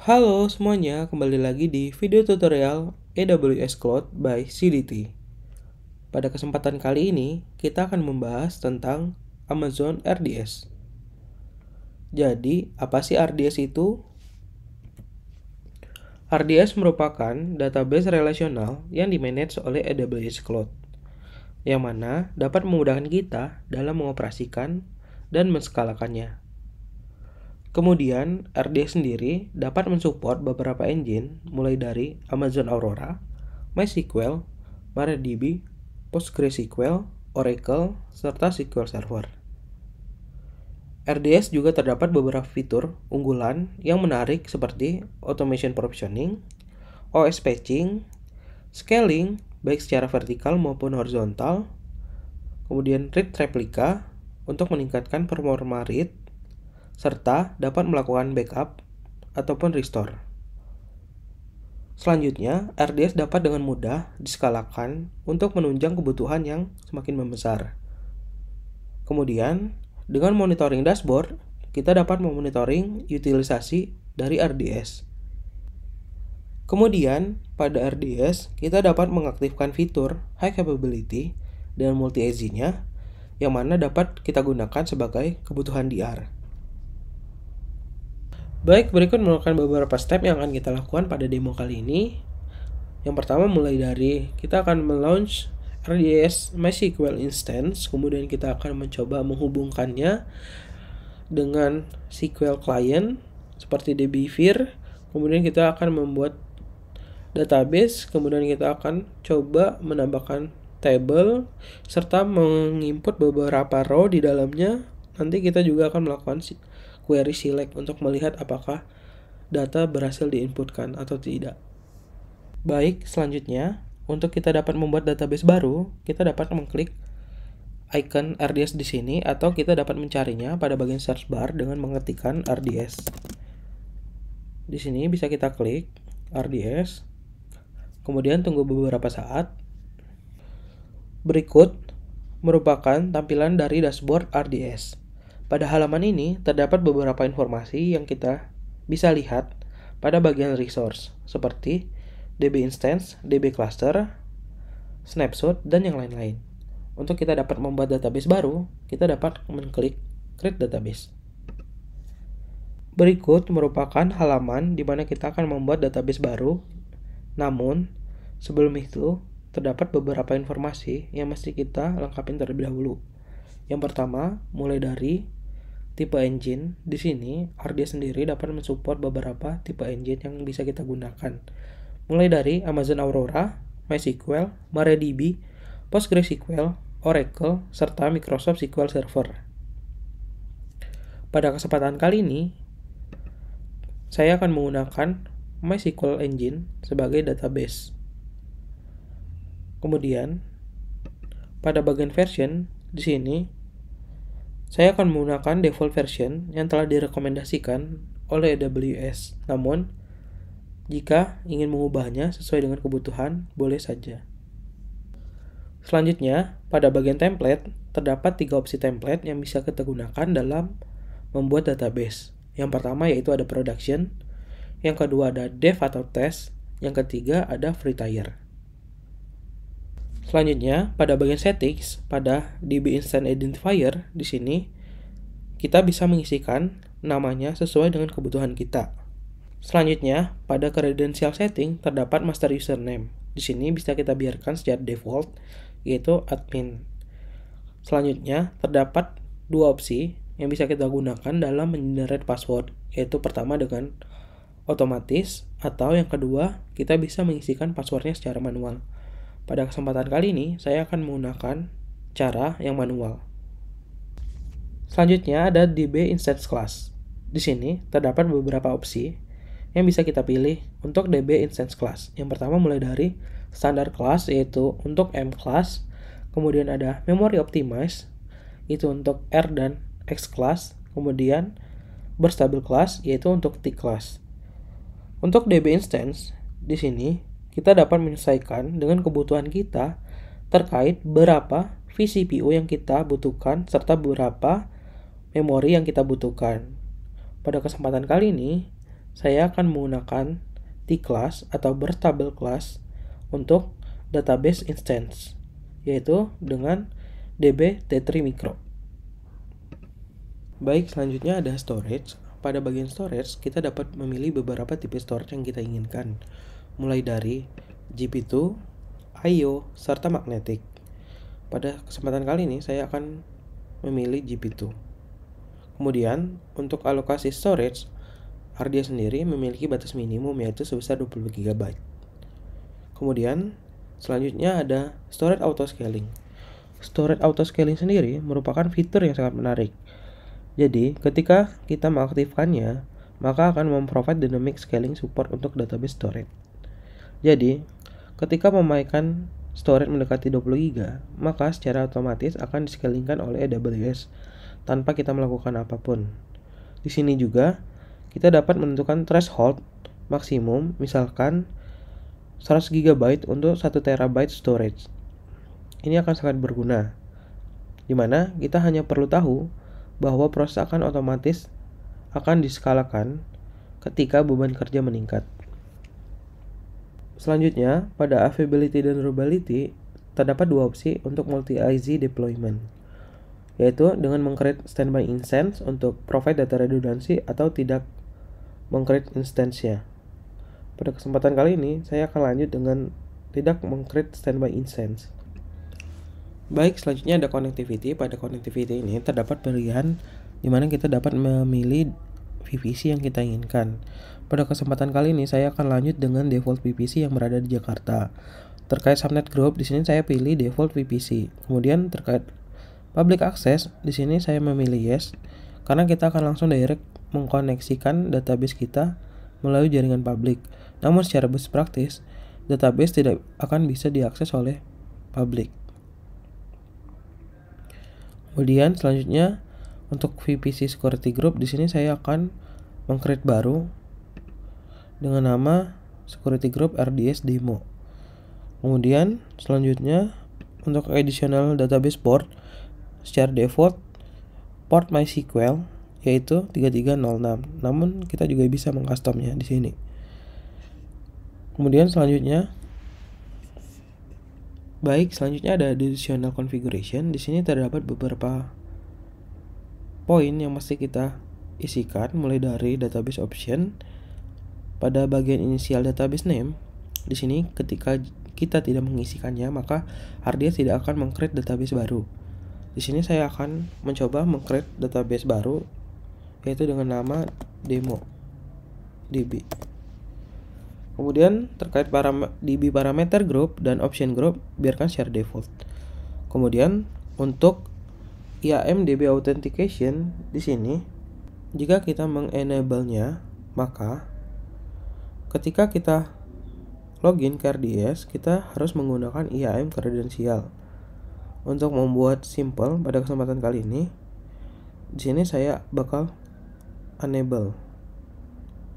Halo semuanya, kembali lagi di video tutorial AWS Cloud by CDT. Pada kesempatan kali ini, kita akan membahas tentang Amazon RDS. Jadi, apa sih RDS itu? RDS merupakan database relasional yang dimanage oleh AWS Cloud, yang mana dapat memudahkan kita dalam mengoperasikan dan menskalakannya. Kemudian, RDS sendiri dapat mensupport beberapa engine mulai dari Amazon Aurora, MySQL, MariaDB, PostgreSQL, Oracle, serta SQL Server. RDS juga terdapat beberapa fitur unggulan yang menarik seperti automation provisioning, OS patching, scaling baik secara vertikal maupun horizontal, kemudian read replika untuk meningkatkan performa read, serta dapat melakukan backup ataupun restore. Selanjutnya, RDS dapat dengan mudah diskalakan untuk menunjang kebutuhan yang semakin membesar. Kemudian, dengan monitoring dashboard, kita dapat memonitoring utilisasi dari RDS. Kemudian, pada RDS, kita dapat mengaktifkan fitur High Capability dan multi-AZ-nya, yang mana dapat kita gunakan sebagai kebutuhan DR. Baik, berikut merupakan beberapa step yang akan kita lakukan pada demo kali ini. Yang pertama mulai dari kita akan melaunch RDS MySQL instance, kemudian kita akan mencoba menghubungkannya dengan SQL client seperti dbVir, kemudian kita akan membuat database, kemudian kita akan coba menambahkan table serta menginput beberapa row di dalamnya. Nanti kita juga akan melakukan query select untuk melihat apakah data berhasil diinputkan atau tidak. Baik, selanjutnya, untuk kita dapat membuat database baru, kita dapat mengklik icon RDS di sini atau kita dapat mencarinya pada bagian search bar dengan mengetikkan RDS. Di sini bisa kita klik RDS, kemudian tunggu beberapa saat. Berikut merupakan tampilan dari dashboard RDS. Pada halaman ini terdapat beberapa informasi yang kita bisa lihat pada bagian resource, seperti DB instance, DB cluster, snapshot, dan yang lain-lain. Untuk kita dapat membuat database baru, kita dapat mengklik create database. Berikut merupakan halaman di mana kita akan membuat database baru. Namun, sebelum itu, terdapat beberapa informasi yang mesti kita lengkapin terlebih dahulu. Yang pertama, mulai dari tipe engine. Di sini, RDS sendiri dapat mensupport beberapa tipe engine yang bisa kita gunakan. Mulai dari Amazon Aurora, MySQL, MariaDB, PostgreSQL, Oracle, serta Microsoft SQL Server. Pada kesempatan kali ini, saya akan menggunakan MySQL Engine sebagai database. Kemudian, pada bagian version, di sini, saya akan menggunakan default version yang telah direkomendasikan oleh AWS. Namun, jika ingin mengubahnya sesuai dengan kebutuhan, boleh saja. Selanjutnya, pada bagian template, terdapat 3 opsi template yang bisa kita gunakan dalam membuat database. Yang pertama yaitu ada production, yang kedua ada dev atau test, yang ketiga ada free tier. Selanjutnya, pada bagian settings, pada DB Instance Identifier, di sini kita bisa mengisikan namanya sesuai dengan kebutuhan kita. Selanjutnya, pada credential setting terdapat master username. Di sini bisa kita biarkan secara default, yaitu admin. Selanjutnya, terdapat 2 opsi yang bisa kita gunakan dalam mengenerate password, yaitu pertama dengan otomatis, atau yang kedua, kita bisa mengisikan passwordnya secara manual. Pada kesempatan kali ini, saya akan menggunakan cara yang manual. Selanjutnya ada DB Instance Class. Di sini terdapat beberapa opsi yang bisa kita pilih untuk DB Instance Class. Yang pertama mulai dari Standard Class, yaitu untuk M Class. Kemudian ada Memory Optimize, itu untuk R dan X Class. Kemudian Burstable Class, yaitu untuk T Class. Untuk DB Instance, di sini kita dapat menyesuaikan dengan kebutuhan kita terkait berapa vCPU yang kita butuhkan serta berapa memori yang kita butuhkan. Pada kesempatan kali ini, saya akan menggunakan T-class atau bertabel class untuk database instance, yaitu dengan db t3 micro. Baik, selanjutnya ada storage. Pada bagian storage, kita dapat memilih beberapa tipe storage yang kita inginkan, mulai dari GP2, I/O, serta magnetic. Pada kesempatan kali ini, saya akan memilih GP2. Kemudian, untuk alokasi storage, RDS sendiri memiliki batas minimum yaitu sebesar 20 GB. Kemudian, selanjutnya ada storage auto-scaling. Storage auto-scaling sendiri merupakan fitur yang sangat menarik. Jadi, ketika kita mengaktifkannya, maka akan memprovide dynamic scaling support untuk database storage. Jadi, ketika memakaikan storage mendekati 20 GB, maka secara otomatis akan di-scalingkan oleh AWS tanpa kita melakukan apapun. Di sini juga, kita dapat menentukan threshold maksimum, misalkan 100 GB untuk 1 TB storage. Ini akan sangat berguna, di mana kita hanya perlu tahu bahwa proses akan otomatis akan diskalakan ketika beban kerja meningkat. Selanjutnya, pada availability dan reliability, terdapat dua opsi untuk multi-IZ deployment, yaitu dengan meng-create standby instance untuk provide data redundancy atau tidak meng-create instance-nya. Pada kesempatan kali ini, saya akan lanjut dengan tidak meng-create standby instance. Baik, selanjutnya ada connectivity. Pada connectivity ini terdapat pilihan di mana kita dapat memilih VPC yang kita inginkan. Pada kesempatan kali ini saya akan lanjut dengan default VPC yang berada di Jakarta. Terkait subnet group, di sini saya pilih default VPC. Kemudian terkait public access, di sini saya memilih yes karena kita akan langsung direct mengkoneksikan database kita melalui jaringan publik. Namun secara best practice, database tidak akan bisa diakses oleh publik. Kemudian selanjutnya untuk VPC security group, di sini saya akan meng-create baru dengan nama security group RDS demo. Kemudian selanjutnya untuk additional database port, secara default port MySQL yaitu 3306. Namun kita juga bisa mengcustomnya di sini. Kemudian selanjutnya ada additional configuration. Di sini terdapat beberapa poin yang mesti kita isikan, mulai dari database option. Pada bagian initial database name, di sini ketika kita tidak mengisikannya, maka RDS tidak akan meng-create database baru. Di sini saya akan mencoba meng-create database baru, yaitu dengan nama demo db. Kemudian terkait DB parameter group dan option group, biarkan secara default. Kemudian untuk IAM DB authentication, di sini jika kita mengenable-nya, maka ketika kita login ke RDS, kita harus menggunakan IAM kredensial. Untuk membuat simple, pada kesempatan kali ini, di sini saya bakal enable.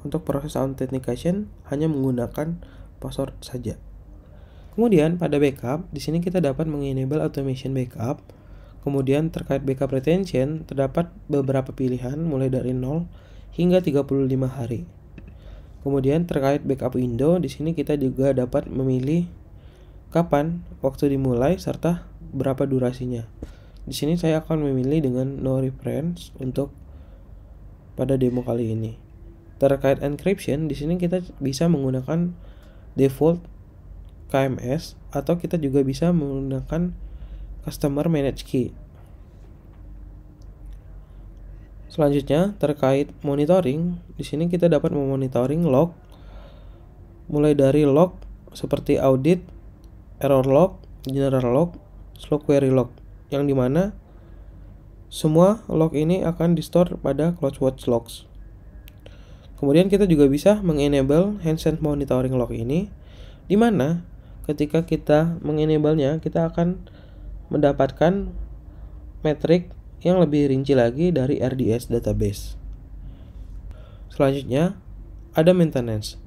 Untuk proses authentication hanya menggunakan password saja. Kemudian pada backup, di sini kita dapat mengenable automation backup. Kemudian terkait backup retention, terdapat beberapa pilihan mulai dari 0 hingga 35 hari. Kemudian terkait backup window, di sini kita juga dapat memilih kapan waktu dimulai serta berapa durasinya. Di sini saya akan memilih dengan no reference untuk pada demo kali ini. Terkait encryption, di sini kita bisa menggunakan default KMS atau kita juga bisa menggunakan customer managed key. Selanjutnya terkait monitoring, di sini kita dapat memonitoring log mulai dari log seperti audit, error log, general log, slow query log, yang dimana semua log ini akan di-store pada CloudWatch logs. Kemudian kita juga bisa mengenable handset monitoring log ini, di mana ketika kita mengenable-nya, kita akan mendapatkan metrik yang lebih rinci lagi dari RDS database. Selanjutnya ada maintenance.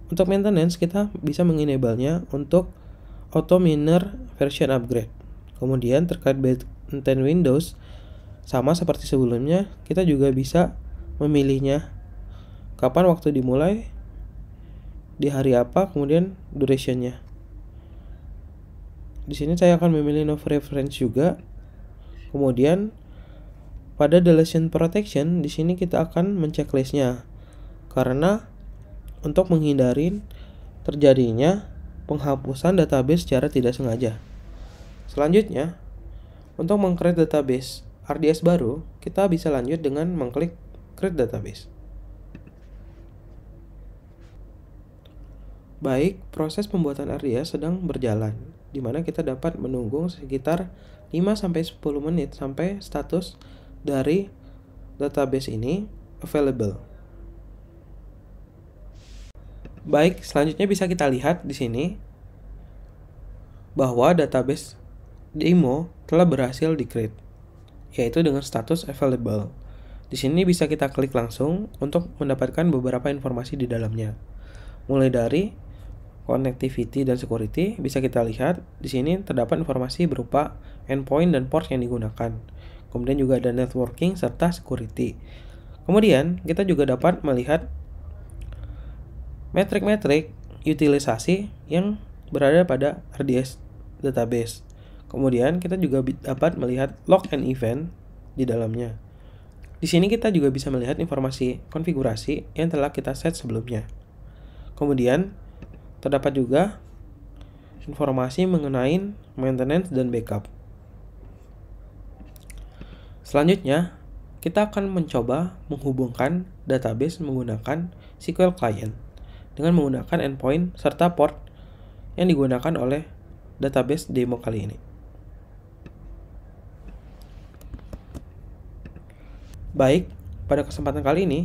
Untuk maintenance kita bisa mengenable-nya untuk auto miner version upgrade. Kemudian terkait maintain Windows, sama seperti sebelumnya, kita juga bisa memilihnya kapan waktu dimulai, di hari apa, kemudian durationnya. Di sini saya akan memilih no reference juga. Kemudian pada deletion protection di sini kita akan menceklisnya, karena untuk menghindari terjadinya penghapusan database secara tidak sengaja. Selanjutnya, untuk meng-create database RDS baru, kita bisa lanjut dengan mengklik create database. Baik, proses pembuatan RDS sedang berjalan, di mana kita dapat menunggu sekitar 5-10 menit sampai status dari database ini available. Baik, selanjutnya bisa kita lihat di sini bahwa database demo telah berhasil di-create, yaitu dengan status available. Di sini bisa kita klik langsung untuk mendapatkan beberapa informasi di dalamnya. Mulai dari connectivity dan security, bisa kita lihat di sini terdapat informasi berupa endpoint dan port yang digunakan. Kemudian juga ada networking serta security. Kemudian kita juga dapat melihat metrik-metrik utilisasi yang berada pada RDS database. Kemudian kita juga dapat melihat log and event di dalamnya. Di sini kita juga bisa melihat informasi konfigurasi yang telah kita set sebelumnya. Kemudian terdapat juga informasi mengenai maintenance dan backup. Selanjutnya, kita akan mencoba menghubungkan database menggunakan SQL Client dengan menggunakan endpoint serta port yang digunakan oleh database demo kali ini. Baik, pada kesempatan kali ini,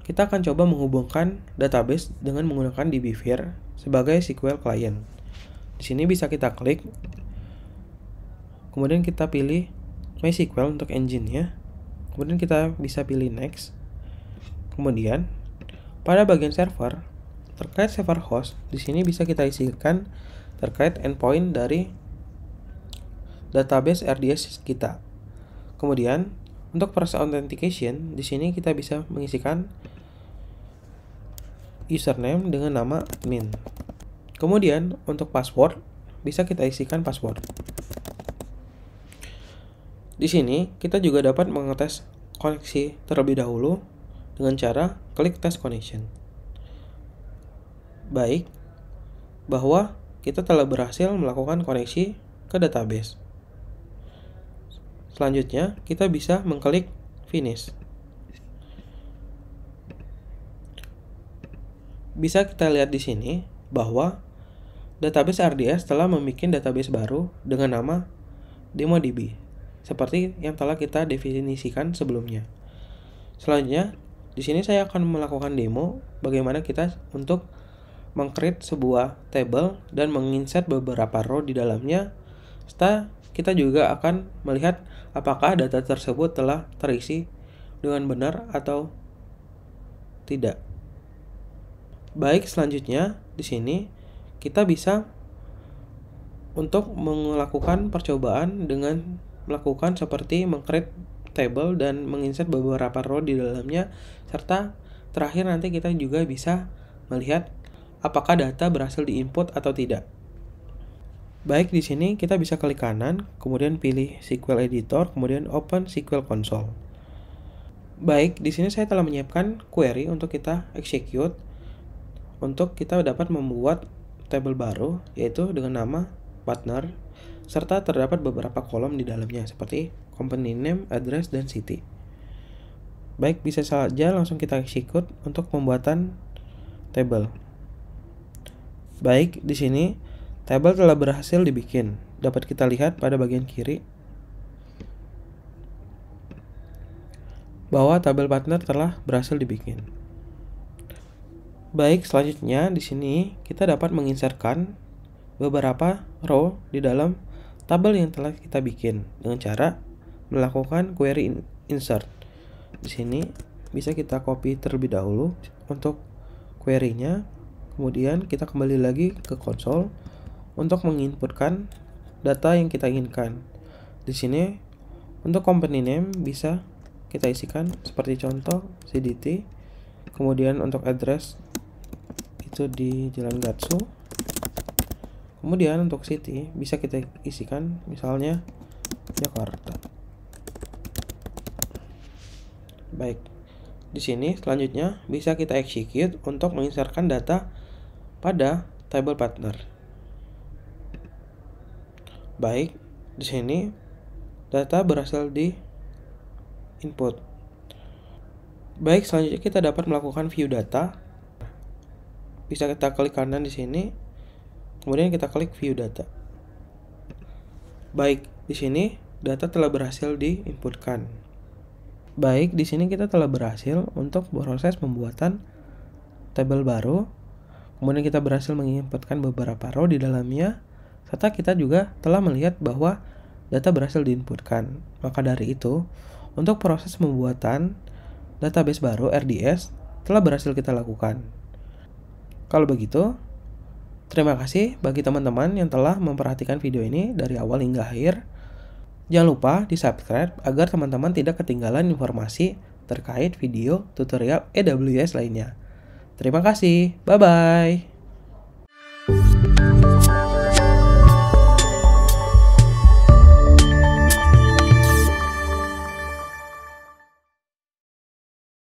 kita akan coba menghubungkan database dengan menggunakan dbVir sebagai SQL Client. Di sini bisa kita klik, kemudian kita pilih MySQL untuk engine-nya, kemudian kita bisa pilih Next. Kemudian pada bagian server, terkait server host, di sini bisa kita isikan terkait endpoint dari database RDS kita. Kemudian untuk proses authentication, di sini kita bisa mengisikan username dengan nama admin. Kemudian untuk password, bisa kita isikan password. Di sini kita juga dapat mengetes koneksi terlebih dahulu dengan cara klik test connection. Baik, bahwa kita telah berhasil melakukan koneksi ke database. Selanjutnya, kita bisa mengklik finish. Bisa kita lihat di sini bahwa database RDS telah membuat database baru dengan nama DemoDB, seperti yang telah kita definisikan sebelumnya. Selanjutnya, di sini saya akan melakukan demo bagaimana kita untuk meng-create sebuah table dan menginsert beberapa row di dalamnya. Setelah kita juga akan melihat apakah data tersebut telah terisi dengan benar atau tidak. Baik, selanjutnya di sini kita bisa untuk melakukan percobaan dengan melakukan seperti meng-create table dan menginsert beberapa row di dalamnya, serta terakhir nanti kita juga bisa melihat apakah data berhasil diinput atau tidak. Baik, di sini kita bisa klik kanan, kemudian pilih SQL Editor, kemudian Open SQL Console. Baik, di sini saya telah menyiapkan query untuk kita execute, untuk kita dapat membuat table baru, yaitu dengan nama partner, serta terdapat beberapa kolom di dalamnya, seperti company name, address, dan city. Baik, bisa saja langsung kita execute untuk pembuatan table. Baik, di sini table telah berhasil dibikin. Dapat kita lihat pada bagian kiri bahwa tabel partner telah berhasil dibikin. Baik, selanjutnya di sini kita dapat menginsertkan beberapa row di dalam tabel yang telah kita bikin dengan cara melakukan query insert. Di sini bisa kita copy terlebih dahulu untuk query-nya. Kemudian kita kembali lagi ke konsol untuk menginputkan data yang kita inginkan. Di sini untuk company name bisa kita isikan seperti contoh CDT. Kemudian untuk address itu di Jalan Gatsu. Kemudian untuk city bisa kita isikan misalnya Jakarta. Baik. Di sini selanjutnya bisa kita execute untuk menginsertkan data pada table partner. Baik, di sini data berhasil di input. Baik, selanjutnya kita dapat melakukan view data. Bisa kita klik kanan di sini. Kemudian kita klik view data. Baik, di sini data telah berhasil diinputkan. Baik, di sini kita telah berhasil untuk proses pembuatan tabel baru. Kemudian kita berhasil menginputkan beberapa row di dalamnya, serta kita juga telah melihat bahwa data berhasil diinputkan. Maka dari itu, untuk proses pembuatan database baru RDS telah berhasil kita lakukan. Kalau begitu, terima kasih bagi teman-teman yang telah memperhatikan video ini dari awal hingga akhir. Jangan lupa di-subscribe agar teman-teman tidak ketinggalan informasi terkait video tutorial AWS lainnya. Terima kasih, bye-bye.